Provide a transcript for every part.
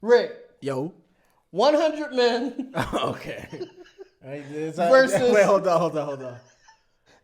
Rick. Yo. 100 men. Okay. Versus. Wait, hold on.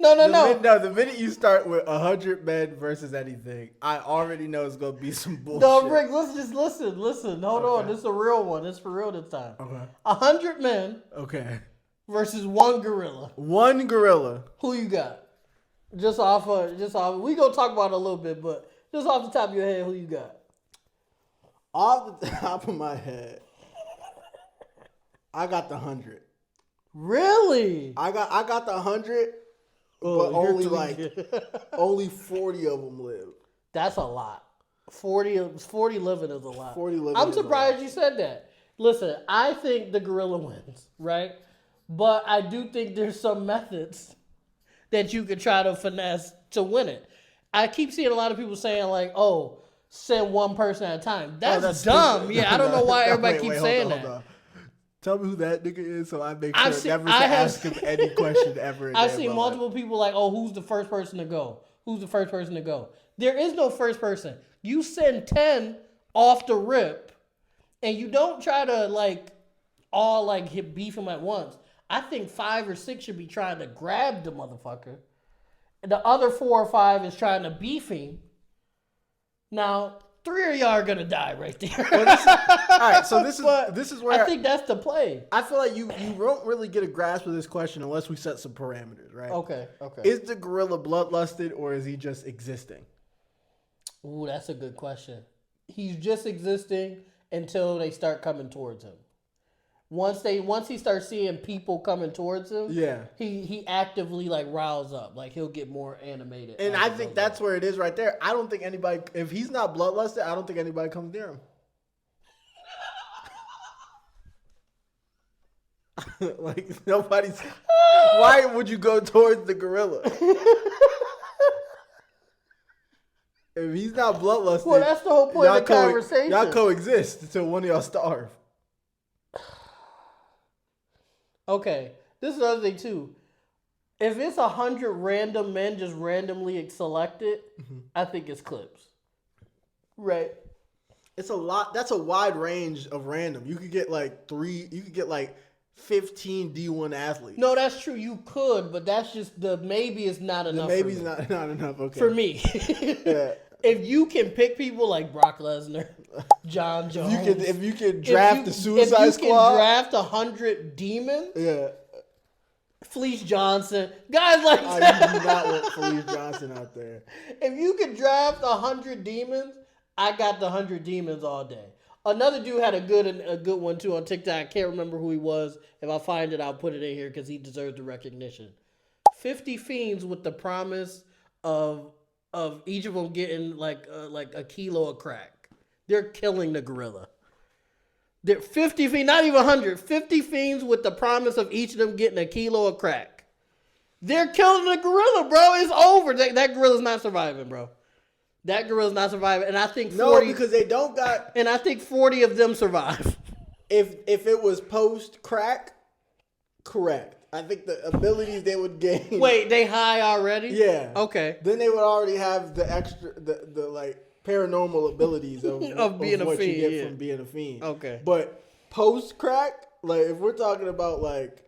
No. The minute you start with 100 men versus anything, I already know it's going to be some bullshit. No, Rick, let's just listen. Hold on. This is a real one. This is for real this time. Okay. 100 men. Okay. Versus one gorilla. One gorilla. Who you got? Just off. We gonna talk about it a little bit, but just off the top of your head, who you got? Off the top of my head, I got the 100. Really? I got the 100, but only 40 of them live. That's a lot. 40 living is a lot. 40 living. I'm surprised you said that. Listen, I think the gorilla wins, right? But I do think there's some methods that you could try to finesse to win it. I keep seeing a lot of people saying like, "Oh, send one person at a time." That's dumb. Stupid. Yeah, I don't know why everybody keeps saying that. Hold on. Tell me who that nigga is so I make sure never to ask him any question ever again. I've seen multiple people like, "Oh, who's the first person to go? Who's the first person to go?" There is no first person. You send 10 off the rip, and you don't try to all hit beef them at once. I think 5 or 6 should be trying to grab the motherfucker. The other 4 or 5 is trying to beef him. Now, 3 of y'all are gonna die right there. All right, so this is where I think that's the play. I feel like you won't really get a grasp of this question unless we set some parameters, right? Okay. Is the gorilla bloodlusted or is he just existing? Ooh, that's a good question. He's just existing until they start coming towards him. Once he starts seeing people coming towards him, he actively riles up. He'll get more animated. And I think that's where it is right there. I don't think anybody, if he's not bloodlusted, I don't think anybody comes near him. Nobody's. Why would you go towards the gorilla? If he's not bloodlusted, well, that's the whole point of the conversation. Y'all coexist until one of y'all starve. Okay, this is the other thing too. If it's 100 random men just randomly selected, I think it's clips. Right. It's a lot. That's a wide range of random. You could get 15 D1 athletes. No, that's true. You could, but that's just maybe is not enough. The maybe's not enough. Okay. For me. Yeah. If you can pick people like Brock Lesnar, John Jones. If you can draft the Suicide Squad. If you can draft 100 demons. Yeah. Fleece Johnson. Guys like that. You do not want Fleece Johnson out there. If you could draft 100 demons, I got the 100 demons all day. Another dude had a good one too on TikTok. I can't remember who he was. If I find it, I'll put it in here because he deserves the recognition. 50 fiends with the promise of each of them getting like a kilo of crack. They're killing the gorilla. They're 50 fiends, not even 100. 50 fiends with the promise of each of them getting a kilo of crack. They're killing the gorilla, bro. It's over. That gorilla's not surviving, bro. That gorilla's not surviving. And I think 40... No, because they don't got... And I think 40 of them survive. If it was post-crack, correct. I think the abilities they would gain... Wait, they high already? Yeah. Okay. Then they would already have the extra... The paranormal abilities of being a what fiend, you get from being a fiend. Okay. But post-crack, if we're talking about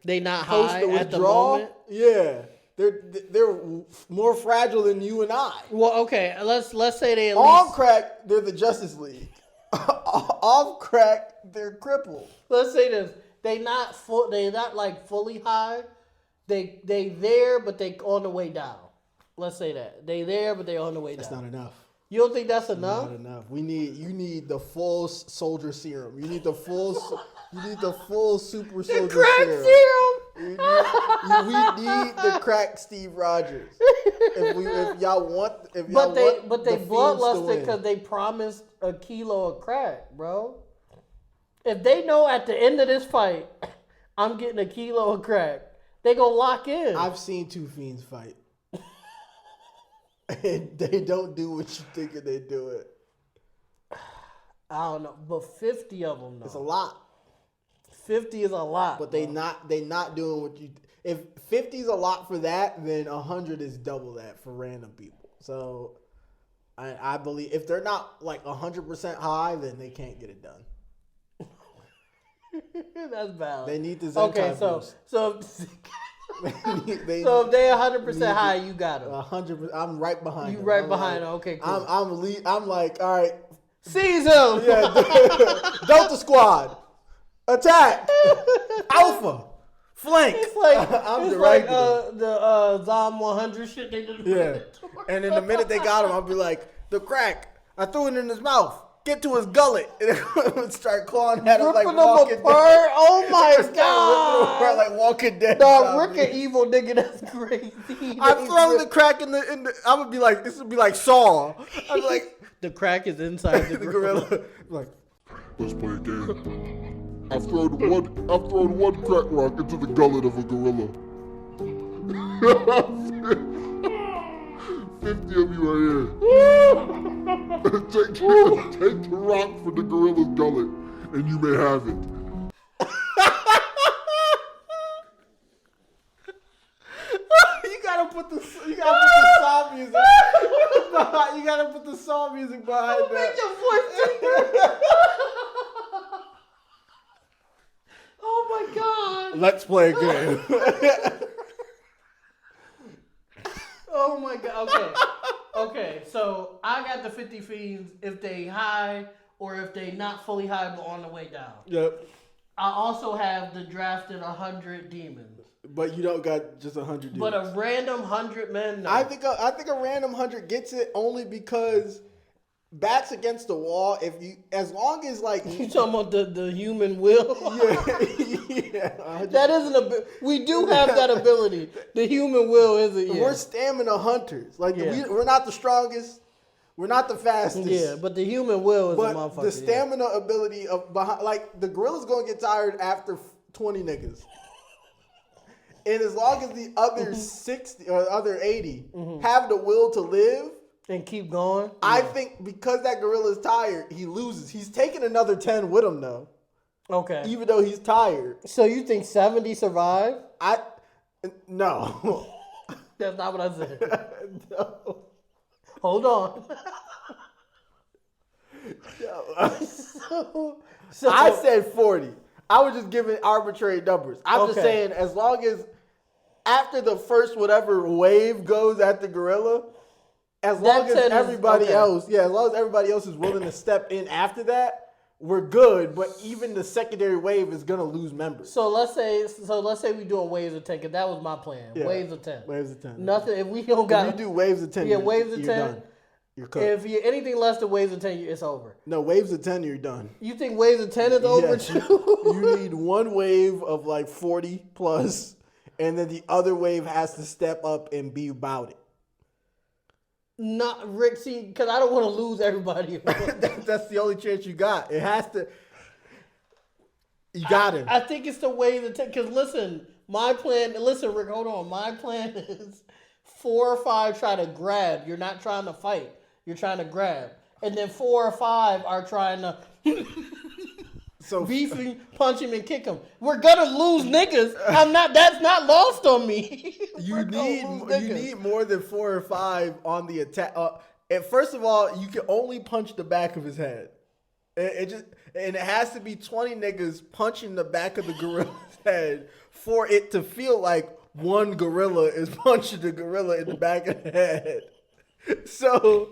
they not post high the at the moment? Yeah. They're more fragile than you and I. Well, okay, let's say they at on least... crack, they're the Justice League. Off crack, they're crippled. Let's say this: they not fully high. They there, but they on the way down. Let's say that they there, but they on the way down. That's not enough. You don't think that's enough? Not enough. You need the full soldier serum. You need the full super soldier crack serum. We need the crack Steve Rogers. If y'all want, but they bloodlusted because they promised a kilo of crack, bro. If they know at the end of this fight, I'm getting a kilo of crack, they gonna lock in. I've seen two fiends fight, and they don't do what you think they do it. I don't know, but 50 of them, though. It's a lot. 50 is a lot, but they not doing what you. If 50 is a lot for that, then 100 is double that for random people. So, I believe if they're not 100% high, then they can't get it done. That's valid. They need the Zenkai Okay, so boost. so They so if they 100% need high, you got them. 100%. I'm right behind. You them. right I'm behind like, them. Okay, cool. I'm like, all right. Seize him. Yeah, Delta Squad, attack, Alpha, flank. It's like I'm it's directing like the Zom 100 shit they did. Yeah. And then the minute they got him, I'll be like, the crack. I threw it in his mouth. Get to his gullet. And start clawing at him like Ripping them Walking apart. Dead. Oh my Start ripping them apart god. like Walking Dead. Dog, Rick zombies. an evil nigga. That's crazy. I'm throwing the crack in the. I would be like, this would be like Saw. I'd be like, the crack is inside the the gorilla. gorilla. Like, Let's play a game. I've thrown one crack rock into the gullet of a gorilla. 50 of you are here. Take the rock from the gorilla's gullet, and you may have it. you gotta put the saw music. You gotta put the saw music behind that. Make your voice. Oh my god. Let's play a game. Oh my god. Okay. Okay. So I got the 50 fiends if they high or if they not fully high but on the way down. Yep. I also have the drafted 100 demons. But you don't got just 100 dudes. But a random 100 men. No. I think a random 100 gets it only because backs against the wall. As long as like you talking about the human will? yeah. That isn't we do have that ability. The human will isn't. Yeah. We're stamina hunters. Like Yeah. we're not the strongest. We're not the fastest. Yeah, but the human will is a But motherfucker. the stamina ability of behind, like the gorilla's gonna get tired after 20 niggas. And as long as the other 60 or other 80 have the will to live, and keep going. I think because that gorilla's tired, he loses. He's taking another 10 with him though. Okay. Even though he's tired. So you think 70 survive? No. That's not what I said. No. Hold on. No. So I said 40. I was just giving arbitrary numbers. I'm just Okay. saying as long as after the first whatever wave goes at the gorilla, as long as That 10 is- everybody okay. else, as long as everybody else is willing to step in after that, we're good. But even the secondary wave is gonna lose members. So let's say we doing waves of 10, because that was my plan. Yeah. Waves of 10. Waves of 10. Nothing. If we don't If got you do waves of 10, Yeah, waves of you're 10. done. You're cooked. if you anything less than waves of 10, it's over. No, waves of 10, you're done. You think waves of 10 is over Yes, too? you need one wave of like 40 plus, and then the other wave has to step up and be about it. Not Rick, see, because I don't want to lose everybody. That's the only chance you got. It has to. You got it. I think it's the waves of 10. Because listen, Rick, hold on. My plan is 4 or 5 try to grab. You're not trying to fight. You're trying to grab. And then 4 or 5 are trying to So beef him, punch him, and kick him. We're gonna lose niggas. That's not lost on me. you We're gonna need lose you niggas. need more than 4 or 5 on the attack. And first of all, you can only punch the back of his head. It has to be 20 niggas punching the back of the gorilla's head for it to feel like one gorilla is punching the gorilla in the back of the head. So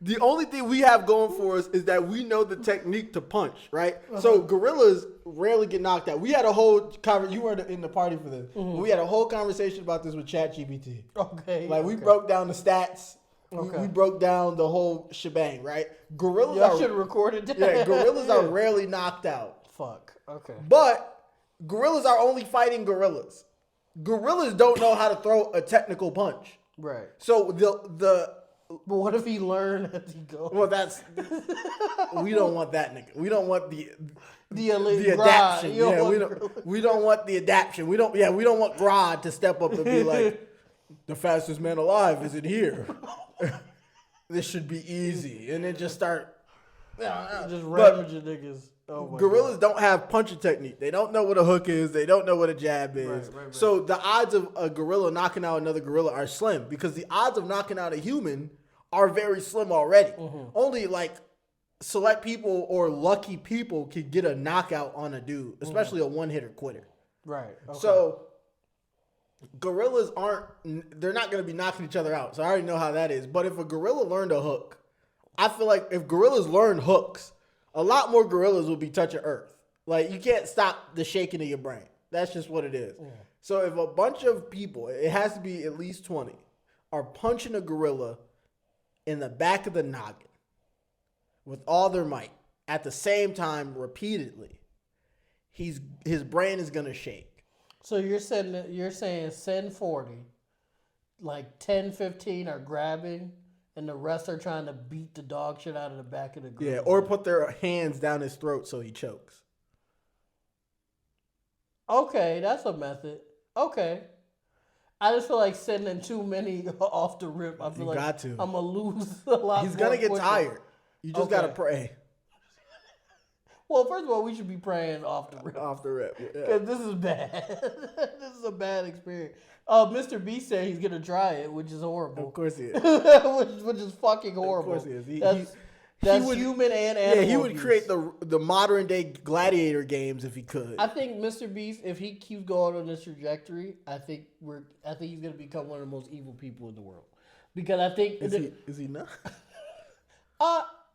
the only thing we have going for us is that we know the technique to punch, right? So gorillas rarely get knocked out. We had a whole you weren't in the party for this. We had a whole conversation about this with ChatGPT. Okay. Like we okay. broke down the stats. Okay. We broke down the whole shebang, right? Gorillas Y'all should have recorded that. yeah, gorillas are Yeah. rarely knocked out. Fuck. Okay. But gorillas are only fighting gorillas. Gorillas don't know how to throw a technical punch. Right. So the But what if he learned as he goes? well that's we don't want that nigga. We don't want the the adaptation. You don't Yeah, want we don't want the adaptation. We don't want Grodd to step up and be like, the fastest man alive isn't here. This should be easy. And then just start just ravaging niggas. Oh my gorillas God. don't have punching technique. They don't know what a hook is. They don't know what a jab is. Right. So the odds of a gorilla knocking out another gorilla are slim because the odds of knocking out a human are very slim already. Only like select people or lucky people can get a knockout on a dude, especially a one-hitter quitter. Right. Okay. So gorillas they're not going to be knocking each other out. So I already know how that is. But if a gorilla learned a hook, I feel like if gorillas learn hooks, a lot more gorillas will be touching earth. Like, you can't stop the shaking of your brain. That's just what it is. Yeah. So if a bunch of people, it has to be at least 20, are punching a gorilla in the back of the noggin with all their might at the same time repeatedly, his brain is going to shake. So you're saying send 40, like 10, 15 are grabbing, and the rest are trying to beat the dog shit out of the back of the gorilla. Yeah, or put their hands down his throat so he chokes. Okay, that's a method. Okay. I just feel like sending too many off the rip. I feel like I'm going to lose a lot. He's going to get tired. You just got to pray. Well, first of all, we should be praying off the rip. Off the rip. Because this is bad. This is a bad experience. Mr. B said he's going to try it, which is horrible. Of course he is. which is fucking horrible. Of course he is. That's human and animal. Yeah, he would abuse. create the modern day gladiator games if he could. I think Mr. Beast, if he keeps going on this trajectory, I think he's gonna become one of the most evil people in the world. Because I think is he not?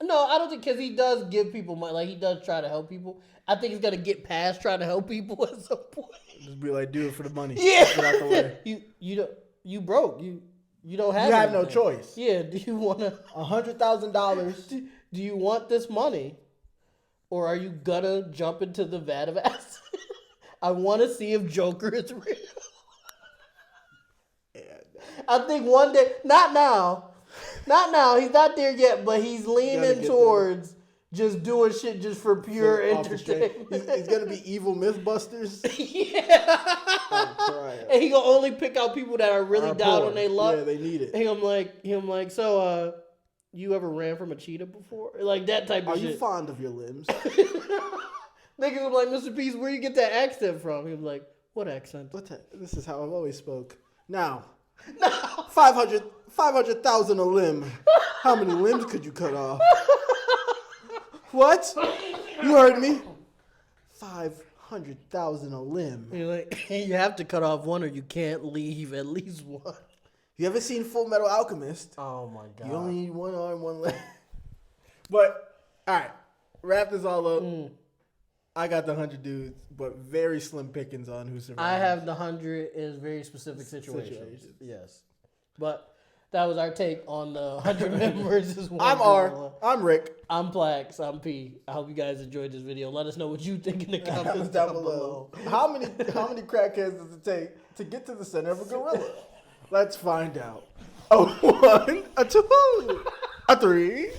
No, I don't think, because he does give people money. Like, he does try to help people. I think he's gonna get past trying to help people at some point. Just be like, do it for the money. Yeah, get out the way. you broke. You don't have. You have anything. no choice. Yeah. Do you want to $100,000? Do you want this money, or are you gonna jump into the vat of acid? I want to see if Joker is real. I think one day, not now. He's not there yet, but he's leaning towards just doing shit just for pure entertainment. He's gonna be evil Mythbusters. Yeah. And he gonna only pick out people that are really down on their luck. Yeah, they need it. And I'm like, so you ever ran from a cheetah before? Like that type of shit. Are you fond of your limbs? Niggas was like, Mr. Peace, where you get that accent from? He was like, what accent? This is how I've always spoke. Now, 500,000 a limb. How many limbs could you cut off? What? You heard me? 500,000 a limb. You're like, you have to cut off one, or you can't leave at least one. You ever seen Full Metal Alchemist? Oh my god! You only need one arm, one leg. But all right, wrap this all up. I got the 100 dudes, but very slim pickings on who survives. I have the 100 in very specific situations. Yes, but that was our take on the 100 men versus one. I'm R. I'm Rick. I'm Plax. I'm P. I hope you guys enjoyed this video. Let us know what you think in the comments down below. How many crackheads does it take to get to the center of a gorilla? Let's find out. A 1, a 2, a 3.